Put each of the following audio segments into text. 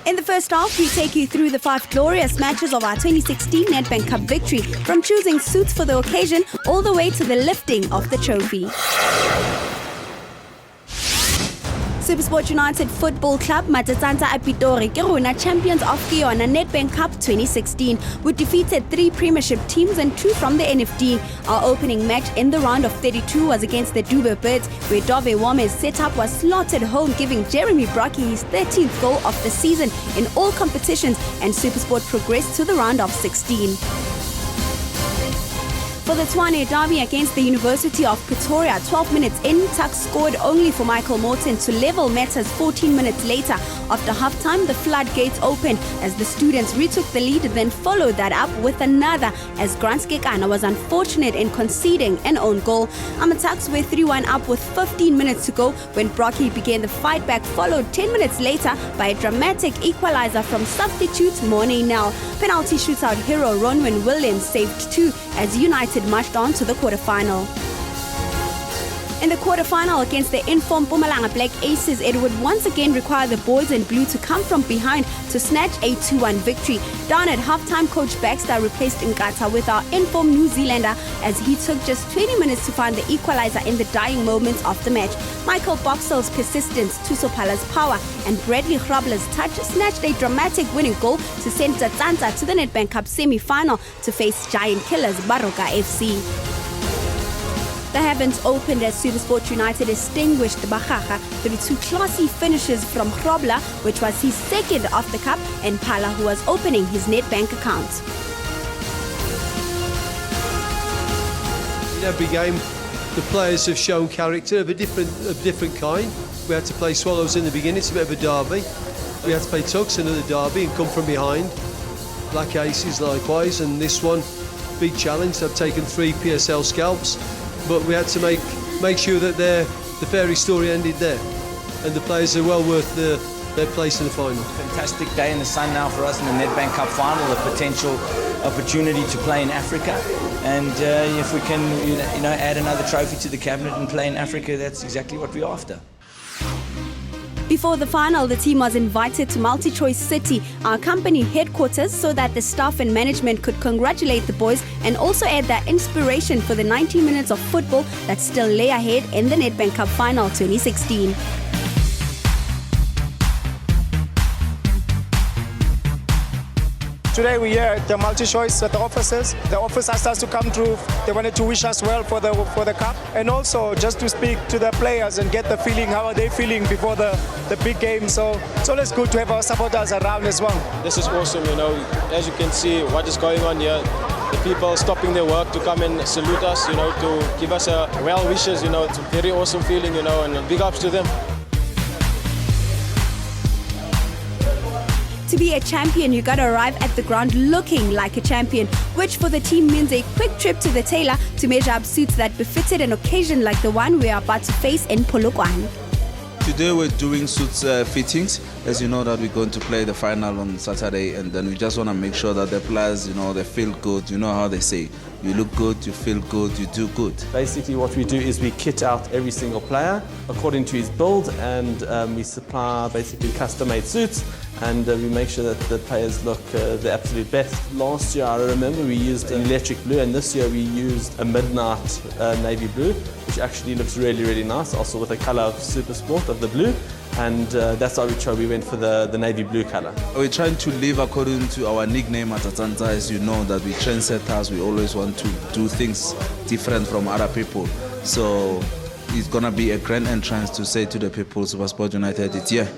In the first half, we take you through the 5 glorious matches of our 2016 Nedbank Cup victory, from choosing suits for the occasion all the way to the lifting of the trophy. SuperSport United Football Club Matsatsantsa Pitori ke rona champions of ke yona Nedbank Cup 2016. We defeated 3 premiership teams and 2 from the NFD. Our opening match in the round of 32 was against the Dube Birds, where Dove Wame's setup was slotted home, giving Jeremy Brocky his 13th goal of the season in all competitions, and SuperSport progressed to the round of 16. For the Tshwane derby against the University of Pretoria, 12 minutes in, Tuck scored only for Michael Morton to level matters 14 minutes later. After halftime, the floodgates opened as the students retook the lead, then followed that up with another as Grant Skekana was unfortunate in conceding an own goal. Tucks were 3-1 up with 15 minutes to go when Brocky began the fight back, followed 10 minutes later by a dramatic equalizer from substitute Morney Nell. Penalty shootout hero Ronwin Williams saved 2 as United marched on to the quarterfinal. In the quarterfinal against the informed Mpumalanga Black Aces, it would once again require the boys in blue to come from behind to snatch a 2-1 victory. Down at halftime, Coach Baxter replaced Nkata with our informed New Zealander as he took just 20 minutes to find the equalizer in the dying moments of the match. Michael Boxall's persistence, Tusopala's power, and Bradley Grobler's touch snatched a dramatic winning goal to send Matsatsantsa to the Nedbank Cup semi-final to face giant killers Baroka FC. The heavens opened as SuperSport United extinguished Bakhaga through 2 classy finishes from Grobler, which was his second of the cup, and Pala, who was opening his Nedbank account. In every game, the players have shown character of a different kind. We had to play Swallows in the beginning, it's a bit of a derby. We had to play Tucks, another derby, and come from behind. Black Aces likewise, and this one, big challenge. They've taken 3 PSL scalps. But we had to make sure that the fairy story ended there, and the players are well worth their place in the final. Fantastic day in the sun now for us in the Nedbank Cup final, a potential opportunity to play in Africa, and if we can add another trophy to the cabinet and play in Africa, that's exactly what we're after. Before the final, the team was invited to MultiChoice City, our company headquarters, so that the staff and management could congratulate the boys and also add their inspiration for the 90 minutes of football that still lay ahead in the Nedbank Cup Final 2016. Today we're here at the MultiChoice at the offices. The office asked us to come through. They wanted to wish us well for the cup, and also just to speak to the players and get the feeling, how are they feeling before the big game. So it's always good to have our supporters around as well. This is awesome, as you can see what is going on here. The people stopping their work to come and salute us, to give us a well wishes, it's a very awesome feeling, and big ups to them. To be a champion, you gotta arrive at the ground looking like a champion, which for the team means a quick trip to the tailor to measure up suits that befitted an occasion like the one we are about to face in Polokwane. Today we're doing suits fittings, as you know that we're going to play the final on Saturday, and then we just want to make sure that the players, they feel good. You know how they say, you look good, you feel good, you do good. Basically what we do is we kit out every single player according to his build, and we supply basically custom-made suits, and we make sure that the players look the absolute best. Last year, I remember we used an electric blue, and this year we used a midnight navy blue, which actually looks really, really nice, also with the colour of SuperSport of the blue, and that's our choice. We went for the navy blue colour. We're trying to live according to our nickname Matsatsantsa, as you know that we trendsetters, we always want to do things different from other people. So it's going to be a grand entrance to say to the people, SuperSport United, it's here.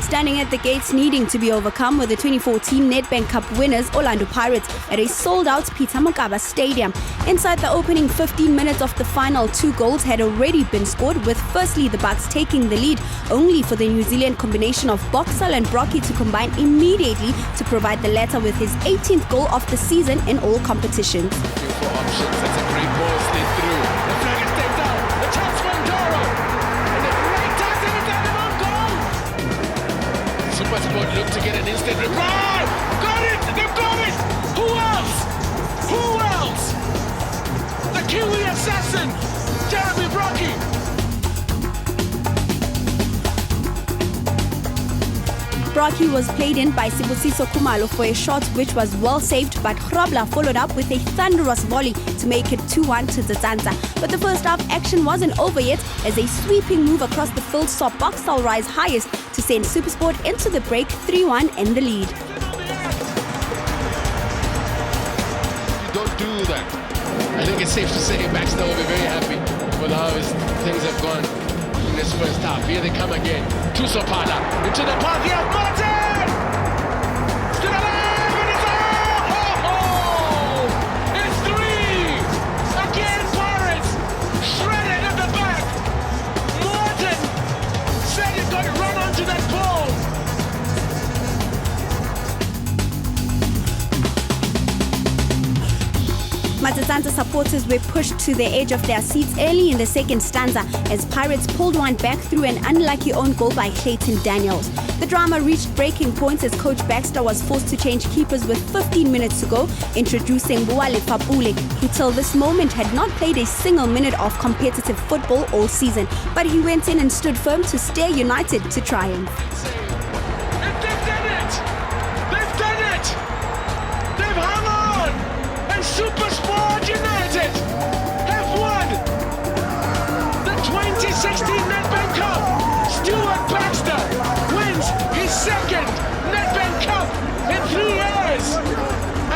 Standing at the gates needing to be overcome were the 2014 Nedbank Cup winners Orlando Pirates at a sold-out Peter Mokaba Stadium. Inside the opening 15 minutes of the final, 2 goals had already been scored, with firstly the Bucks taking the lead, only for the New Zealand combination of Boxall and Brocky to combine immediately to provide the latter with his 18th goal of the season in all competitions. For options, that's a great ball slid through. The flag is taken down. The chance for Ndoro. And the great tackle is down and on goal. SuperSport looked to get an instant reply. Got it! They've got it! Who else? Who else? The Kiwi assassin, Jeremy Brocky. Brocky was played in by Sibusiso Kumalo for a shot which was well saved, but Grobler followed up with a thunderous volley to make it 2-1 to Matsatsantsa. But the first half action wasn't over yet, as a sweeping move across the field saw Boxall rise highest to send SuperSport into the break 3-1 in the lead. You don't do that. I think it's safe to say Baxter will be very happy with how things have gone in this first half. Here they come again. To Sopala. Into the park here. Martin! Still alive! And it's all! Oh! It's 3! Again, Pirates! Shredded at the back! Martin said he's got to run onto that ball! Matsatsantsa supporters were pushed to the edge of their seats early in the second stanza as Pirates pulled one back through an unlucky own goal by Clayton Daniels. The drama reached breaking points as Coach Baxter was forced to change keepers with 15 minutes to go, introducing Buale Fapule, who till this moment had not played a single minute of competitive football all season. But he went in and stood firm to steer United to triumph. And they've done it! They've done it! They've hung on! And SuperSport United have won the 2016 Nedbank Cup. Stuart Baxter wins his second Nedbank Cup in 3 years.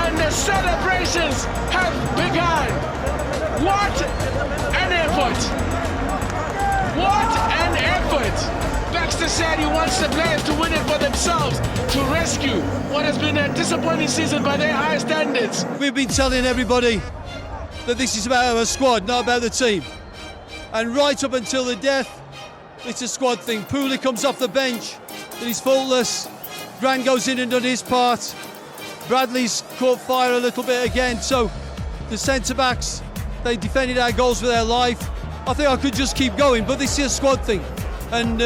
And the celebrations have begun. What an effort! What an effort! Baxter said he wants the players to win it for themselves, to rescue what has been a disappointing season by their high standards. We've been telling everybody that this is about our squad, not about the team. And right up until the death, it's a squad thing. Pooley comes off the bench, but he's faultless. Grant goes in and done his part. Bradley's caught fire a little bit again. So the centre-backs, they defended our goals for their life. I think I could just keep going, but this is a squad thing. And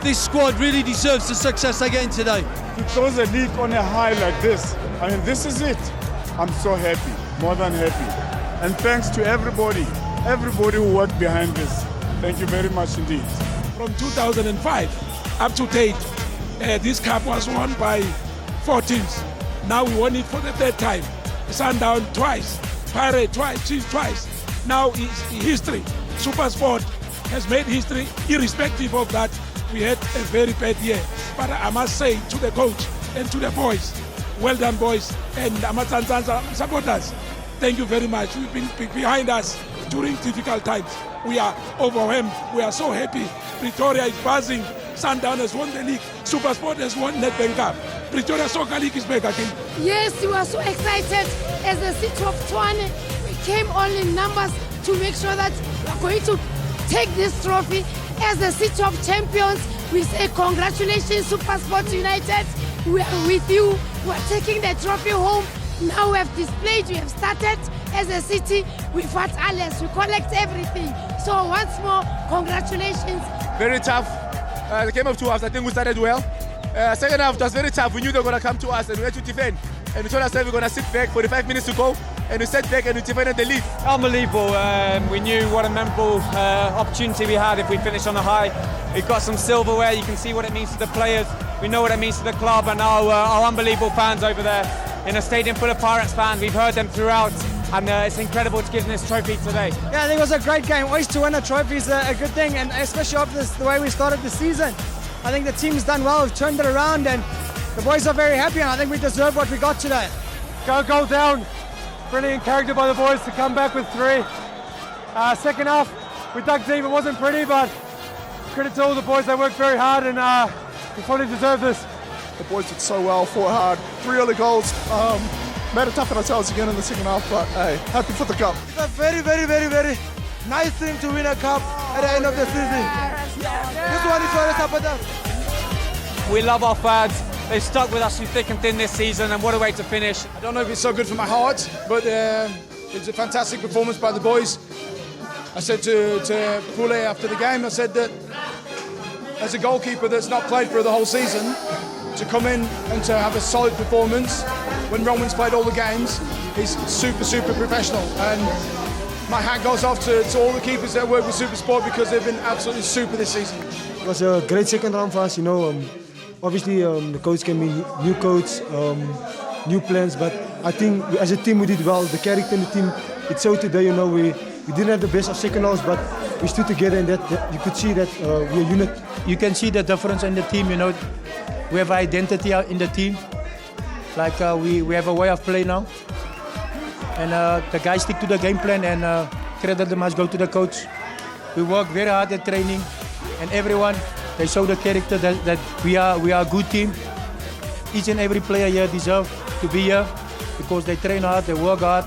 this squad really deserves the success they're getting today. To close the league on a high like this, I mean, this is it. I'm so happy, more than happy. And thanks to everybody who worked behind this. Thank you very much indeed. From 2005 up to date, this cup was won by 4 teams. Now we won it for the 3rd time. Sundown twice, Pirate twice, Chiefs twice. Now it's history. SuperSport has made history. Irrespective of that, we had a very bad year. But I must say to the coach and to the boys, well done boys, and Matsatsantsa supporters, thank you very much. You've been behind us during difficult times. We are overwhelmed. We are so happy. Pretoria is buzzing. Sundown has won the league. SuperSport has won Nedbank Cup. Pretoria Soccer League is back again. Yes, we were so excited as a city of Tshwane. We came all in numbers to make sure that we are going to take this trophy as the city of champions. We say congratulations, SuperSport United. We are with you. We are taking the trophy home. Now we have displayed, we have started as a city. We fought alles, we collect everything. So once more, congratulations. Very tough. The game of 2 halves, I think we started well. Second half was very tough. We knew they were going to come to us and we had to defend. And we told ourselves we're going to sit back, 45 minutes to go. And we sat back and we defended the lead. Unbelievable. We knew what a memorable opportunity we had if we finished on a high. We've got some silverware. You can see what it means to the players. We know what it means to the club and our unbelievable fans over there. In a stadium full of Pirates fans, we've heard them throughout. And it's incredible to give them this trophy today. Yeah, I think it was a great game. Always to win a trophy is a good thing, and especially after the way we started the season. I think the team's done well. We've turned it around, and the boys are very happy, and I think we deserve what we got today. Goal down. Brilliant character by the boys to come back with 3. Second half, we dug deep. It wasn't pretty, but credit to all the boys. They worked very hard, and We fully deserve this. The boys did so well, fought hard, 3 early goals. Made it tough on ourselves again in the second half, but hey, happy for the cup. It's a very, very, very, very nice thing to win a cup at the end of the season. This one is for the supporters. We love our fans. They've stuck with us through thick and thin this season, and what a way to finish. I don't know if it's so good for my heart, but it's a fantastic performance by the boys. I said to Pule after the game, I said that as a goalkeeper that's not played for the whole season, to come in and to have a solid performance when Roman's played all the games, he's super, super professional. And my hat goes off to all the keepers that work with Super Sport because they've been absolutely super this season. It was a great second round for us, Obviously, the coach can be new coach, new plans, but I think as a team we did well. The character in the team, it showed today, we didn't have the best of second halves, but we stood together and that you could see that we're a unit. You can see the difference in the team, We have identity in the team. Like we have a way of play now. And the guys stick to the game plan and credit must go to the coach. We work very hard at training and everyone, they show the character that we are a good team. Each and every player here deserves to be here because they train hard, they work hard,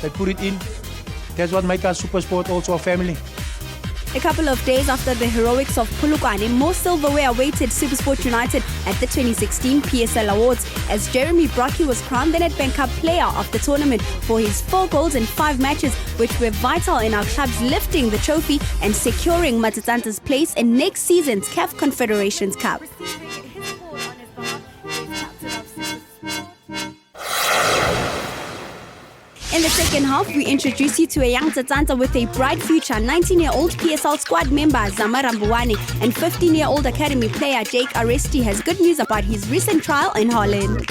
they put it in. That's what makes us Super Sport also a family. A couple of days after the heroics of Polokwane, more silverware awaited SuperSport United at the 2016 PSL Awards as Jeremy Brocky was crowned the Nedbank Cup Player of the tournament for his 4 goals in 5 matches, which were vital in our clubs lifting the trophy and securing Matsatsantsa's place in next season's CAF Confederations Cup. In the second half, we introduce you to a young Matsatsantsa with a bright future, 19-year-old PSL squad member Zama Rambuwane and 15-year-old academy player Jake Aresti has good news about his recent trial in Holland.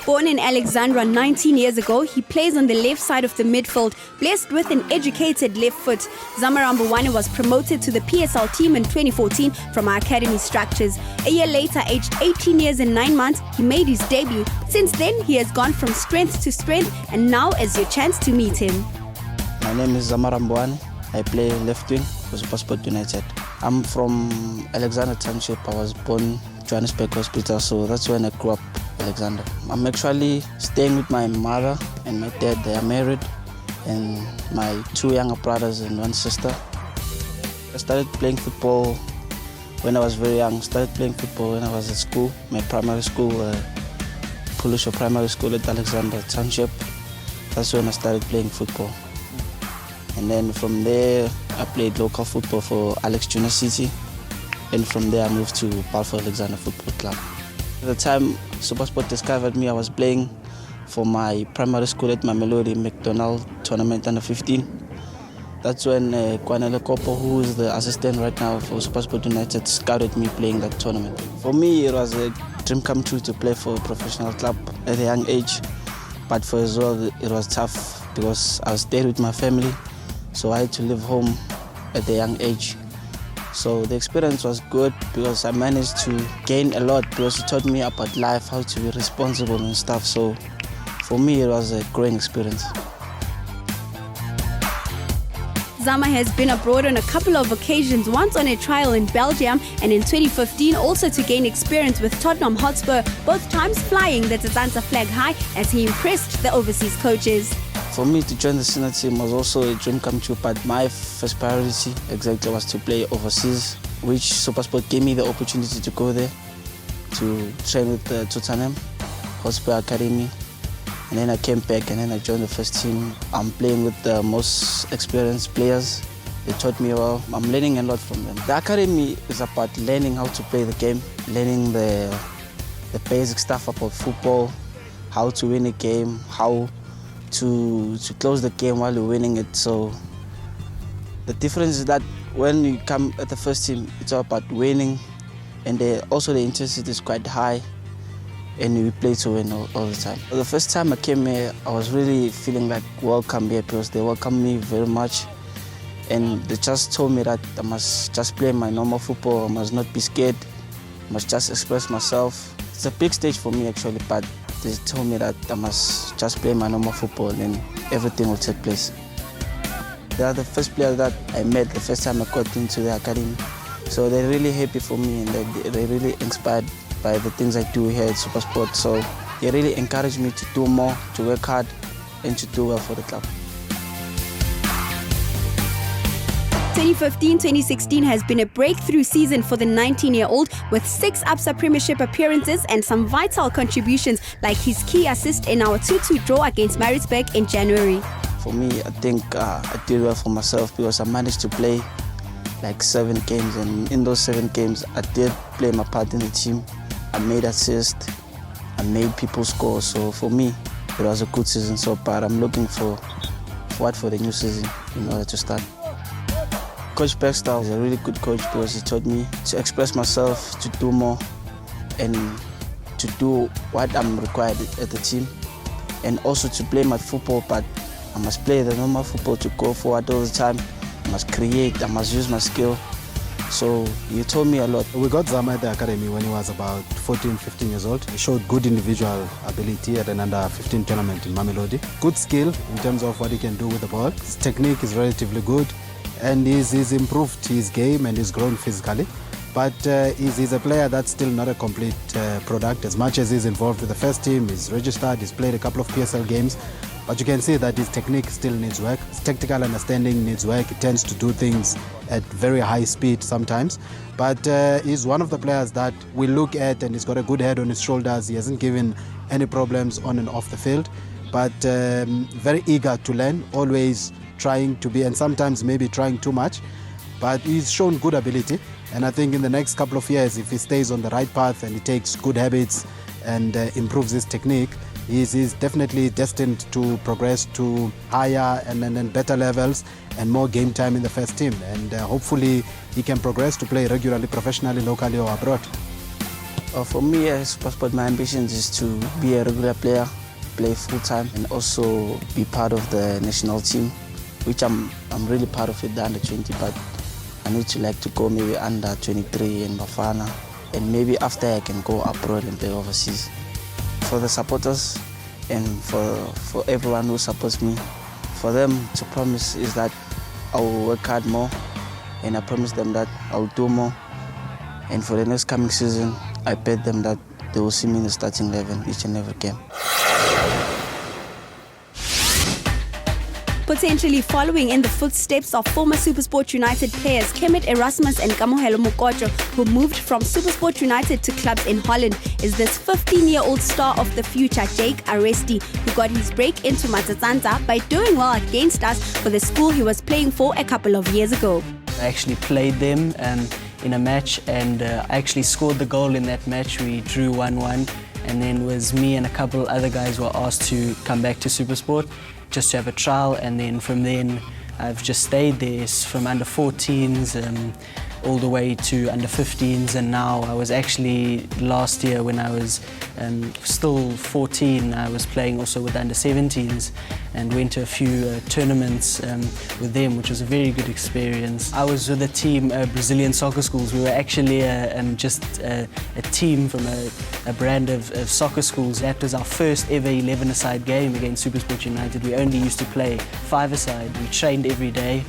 Born in Alexandra 19 years ago, he plays on the left side of the midfield, blessed with an educated left foot. Zama Rambuwane was promoted to the PSL team in 2014 from our academy structures. A year later, aged 18 years and 9 months, he made his debut. Since then, he has gone from strength to strength, and now is your chance to meet him. My name is Zama Rambuwane. I play left wing for SuperSport United. I'm from Alexandra Township. I was born Johannesburg Hospital, so that's when I grew up, Alexander. I'm actually staying with my mother and my dad. They are married, and my 2 younger brothers and 1 sister. I started playing football when I was very young. Started playing football when I was at school, my primary school, Pulusho Primary School at Alexandra Township. That's when I started playing football. And then from there, I played local football for Alex Junior City. And from there, I moved to Balfour Alexander Football Club. At the time SuperSport discovered me, I was playing for my primary school at Mamelodi McDonald tournament under 15. That's when Kwanele Kopo, who is the assistant right now for SuperSport United, scouted me playing that tournament. For me, it was a dream come true to play for a professional club at a young age. But for as well, it was tough because I stayed with my family, so I had to leave home at a young age. So the experience was good because I managed to gain a lot because it taught me about life, how to be responsible and stuff. So for me, it was a growing experience. Zama has been abroad on a couple of occasions, once on a trial in Belgium and in 2015 also to gain experience with Tottenham Hotspur, both times flying the Matsatsantsa flag high as he impressed the overseas coaches. For me to join the senior team was also a dream come true, but my first priority exactly was to play overseas, which SuperSport gave me the opportunity to go there to train with the Tottenham Hotspur Academy. And then I came back and then I joined the first team. I'm playing with the most experienced players. They taught me well. I'm learning a lot from them. The academy is about learning how to play the game, learning the basic stuff about football, how to win a game, how to close the game while you're winning it. So The difference is that when you come at the first team, it's all about winning, and also the intensity is quite high, and we play to win all the time. The first time I came here, I was really feeling like welcome here because they welcomed me very much, and they just told me that I must just play my normal football, I must not be scared, I must just express myself. It's a big stage for me actually, but they told me that I must just play my normal football and then everything will take place. They are the first players that I met the first time I got into the academy. So they're really happy for me and they're really inspired by the things I do here at Supersport. So they really encourage me to do more, to work hard and to do well for the club. 2015-2016 has been a breakthrough season for the 19-year-old with 6 Absa Premiership appearances and some vital contributions like his key assist in our 2-2 draw against Maritzburg in January. For me, I think I did well for myself because I managed to play like 7 games, and in those 7 games I did play my part in the team. I made assists, I made people score, so for me it was a good season so far. I'm looking for the new season in order to start. Coach Baxter is a really good coach because he taught me to express myself, to do more and to do what I'm required at the team, and also to play my football, but I must play the normal football to go forward all the time. I must create, I must use my skill. So you told me a lot. We got Zama at the academy when he was about 14, 15 years old. He showed good individual ability at an under-15 tournament in Mamelodi. Good skill in terms of what he can do with the ball. His technique is relatively good and he's improved his game and he's grown physically. But he's a player that's still not a complete product. As much as he's involved with the first team, he's registered, he's played a couple of PSL games. But you can see that his technique still needs work. His tactical understanding needs work. He tends to do things at very high speed sometimes. But he's one of the players that we look at and he's got a good head on his shoulders. He hasn't given any problems on and off the field. But very eager to learn, always trying to be, and sometimes maybe trying too much. But he's shown good ability. And I think in the next couple of years, if he stays on the right path and he takes good habits and improves his technique, he's definitely destined to progress to higher and better levels and more game time in the first team. And hopefully he can progress to play regularly, professionally, locally or abroad. For me as Supersport, my ambition is to be a regular player, play full-time and also be part of the national team, which I'm really part of it, the under-20, but I need to go maybe under-23 in Bafana, and maybe after I can go abroad and play overseas. For the supporters and for everyone who supports me, for them to promise is that I will work hard more, and I promise them that I will do more. And for the next coming season, I bet them that they will see me in the starting 11 each and every game. Potentially following in the footsteps of former Supersport United players Kemet Erasmus and Kamohelo Mokocho, who moved from Supersport United to clubs in Holland, is this 15-year-old star of the future, Jake Aresti, who got his break into Matsatsantsa by doing well against us for the school he was playing for a couple of years ago. I actually played them in a match, and I actually scored the goal in that match. We drew 1-1, and then was me and a couple other guys were asked to come back to Supersport just to have a trial, and then from then I've just stayed there from under 14s all the way to under 15s, and now I was actually last year when I was still 14, I was playing also with under 17s and went to a few tournaments with them, which was a very good experience. I was with a team, Brazilian soccer schools. We were actually just a team from a brand of soccer schools. That was our first ever 11-a-side game against Supersport United. We only used to play 5-a-side. We trained every day,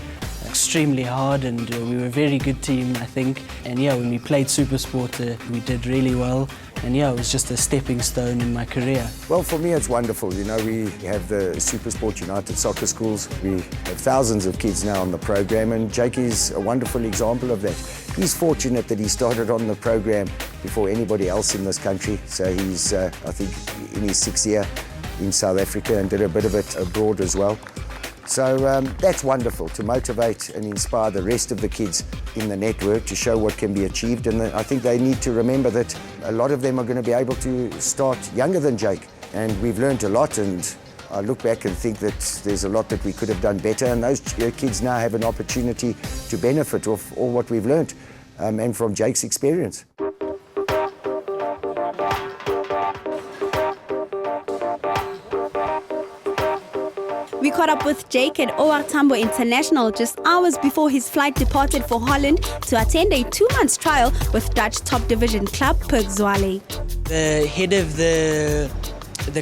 extremely hard, and we were a very good team, I think. And yeah, when we played Supersport, we did really well. And yeah, it was just a stepping stone in my career. Well, for me, it's wonderful. You know, we have the Supersport United soccer schools. We have thousands of kids now on the program, and Jake is a wonderful example of that. He's fortunate that he started on the program before anybody else in this country. So he's, I think, in his 6th year in South Africa and did a bit of it abroad as well. So that's wonderful, to motivate and inspire the rest of the kids in the network to show what can be achieved. And I think they need to remember that a lot of them are going to be able to start younger than Jake. And we've learned a lot, and I look back and think that there's a lot that we could have done better, and those kids now have an opportunity to benefit off all what we've learnt and from Jake's experience. We caught up with Jake at OR Tambo International just hours before his flight departed for Holland to attend a 2-month trial with Dutch top division club PEC Zwolle. The head of the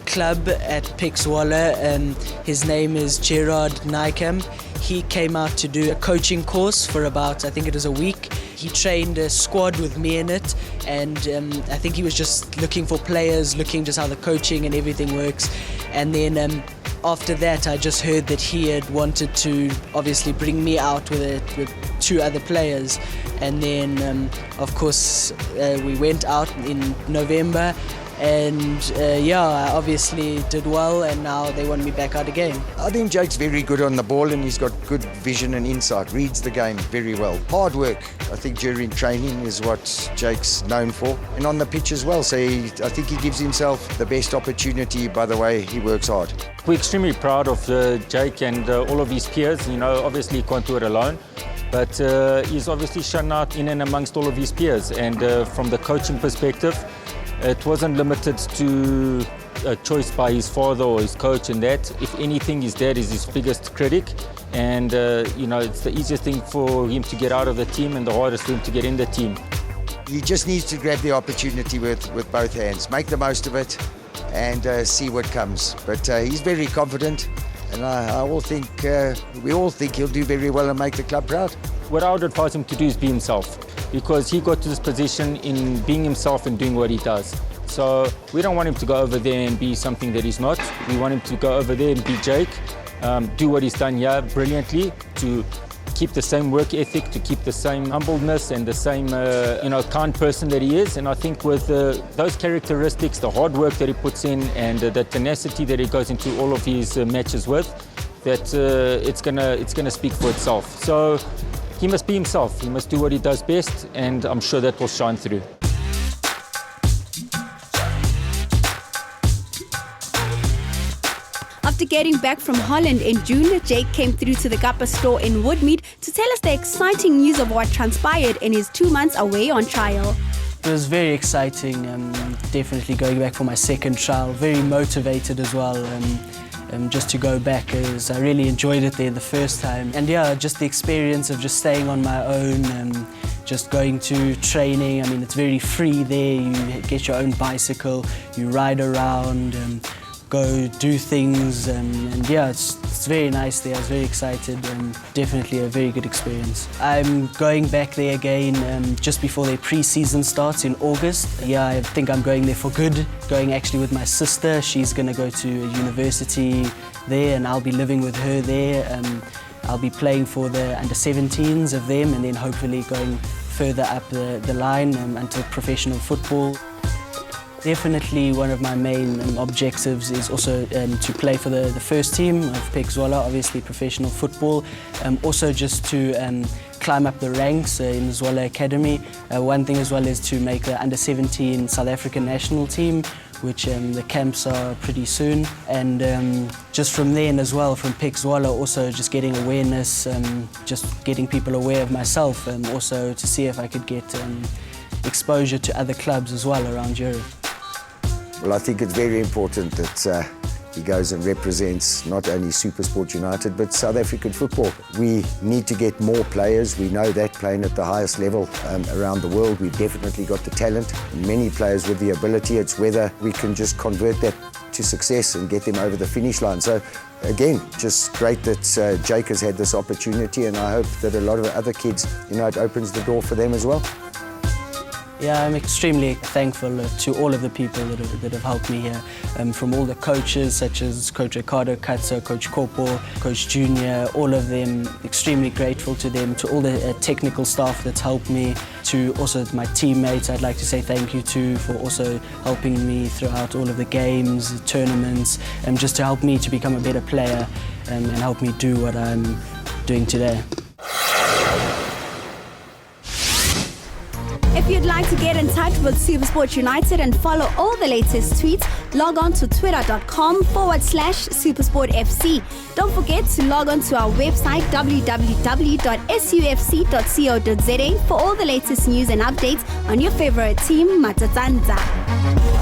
club at PEC Zwolle, his name is Gerard Nijkamp. He came out to do a coaching course for about, I think it was a week. He trained a squad with me in it, and I think he was just looking for players, looking just how the coaching and everything works. And then after that, I just heard that he had wanted to obviously bring me out with 2 other players. And then, of course, we went out in November. And I obviously did well, and now they want me back out again. I think Jake's very good on the ball, and he's got good vision and insight, reads the game very well. Hard work, I think, during training is what Jake's known for, and on the pitch as well. So I think he gives himself the best opportunity by the way he works hard. We're extremely proud of Jake and all of his peers. You know, obviously he can't do it alone, but he's obviously shone out in and amongst all of his peers. And from the coaching perspective, it wasn't limited to a choice by his father or his coach and that. If anything, his dad is his biggest critic. And, it's the easiest thing for him to get out of the team and the hardest for him to get in the team. He just needs to grab the opportunity with both hands, make the most of it and see what comes. But he's very confident, and we all think he'll do very well and make the club proud. What I would advise him to do is be himself, because he got to this position in being himself and doing what he does. So we don't want him to go over there and be something that he's not. We want him to go over there and be Jake, do what he's done here brilliantly, to keep the same work ethic, to keep the same humbleness and the same kind person that he is. And I think with those characteristics, the hard work that he puts in and the tenacity that he goes into all of his matches with, that it's gonna speak for itself. So he must be himself, he must do what he does best, and I'm sure that will shine through. After getting back from Holland in June, Jake came through to the Gappa store in Woodmead to tell us the exciting news of what transpired in his 2 months away on trial. It was very exciting, definitely going back for my second trial, very motivated as well. Just to go back, as I really enjoyed it there the first time. And just the experience of just staying on my own, just going to training. I mean, it's very free there. You get your own bicycle, you ride around, go do things, it's very nice there. I was very excited, and definitely a very good experience. I'm going back there again just before their pre-season starts in August. I think I'm going there for good, going actually with my sister. She's going to go to a university there, and I'll be living with her there. I'll be playing for the under-17s of them, and then hopefully going further up the line until professional football. Definitely one of my main objectives is also to play for the first team of PEC Zwolle, obviously professional football. Also just to climb up the ranks in the Zwolle Academy. One thing as well is to make the under-17 South African national team, which the camps are pretty soon. And just from then as well, from PEC Zwolle, also just getting awareness, just getting people aware of myself, and also to see if I could get exposure to other clubs as well around Europe. Well, I think it's very important that he goes and represents not only SuperSport United, but South African football. We need to get more players. We know that, playing at the highest level around the world. We've definitely got the talent, many players with the ability. It's whether we can just convert that to success and get them over the finish line. So, again, just great that Jake has had this opportunity, and I hope that a lot of other kids, it opens the door for them as well. Yeah, I'm extremely thankful to all of the people that have helped me here, from all the coaches such as Coach Ricardo Katza, Coach Kopo, Coach Junior, all of them, extremely grateful to them, to all the technical staff that's helped me, to also my teammates I'd like to say thank you to for also helping me throughout all of the games, the tournaments, and just to help me to become a better player and help me do what I'm doing today. If you'd like to get in touch with SuperSport United and follow all the latest tweets, log on to twitter.com/SupersportFC. Don't forget to log on to our website www.sufc.co.za for all the latest news and updates on your favorite team, Matsatsantsa.